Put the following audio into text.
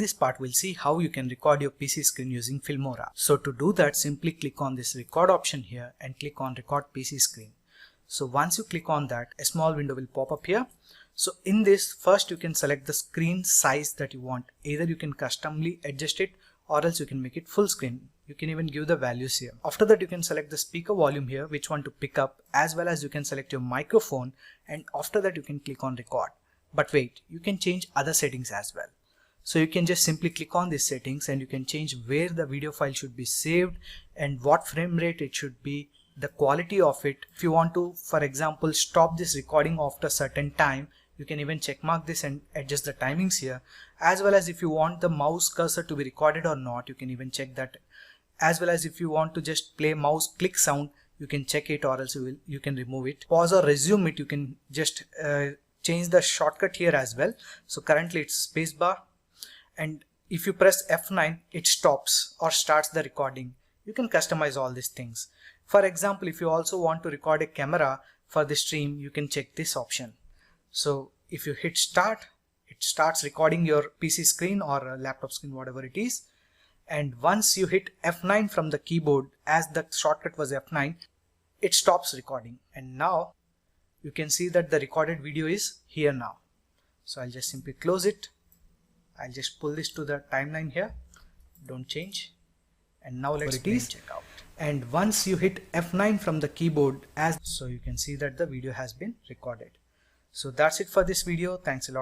this part we'll see how you can record your PC screen using Filmora. So to do that, simply click on this record option here and click on record PC screen. So once you click on that, a small window will pop up here. So in this, first you can select the screen size that you want. Either you can customly adjust it or else you can make it full screen. You can even give the values here. After that, you can select the speaker volume here, which one to pick up, as well as you can select your microphone, and after that you can click on record. But wait, you can change other settings as well. So you can just simply click on these settings and you can change where the video file should be saved and what frame rate it should be, the quality of it. If you want to, for example, stop this recording after a certain time, you can even check mark this and adjust the timings here. As well as if you want the mouse cursor to be recorded or not, you can even check that. As well as if you want to just play mouse click sound, you can check it or else you can remove it. Pause or resume it, you can just change the shortcut here as well. So currently it's spacebar, and if you press F9 it stops or starts the recording. You can customize all these things. For example, if you also want to record a camera for the stream, you can check this option. So if you hit start, it starts recording your PC screen or laptop screen, whatever it is. And once you hit F9 from the keyboard, as the shortcut was F9, it stops recording. And now you can see that the recorded video is here now. So I'll just simply close it. I'll just pull this to the timeline here. Don't change. And now let's check out. And once you hit F9 from the keyboard, so you can see that the video has been recorded. So that's it for this video. Thanks a lot.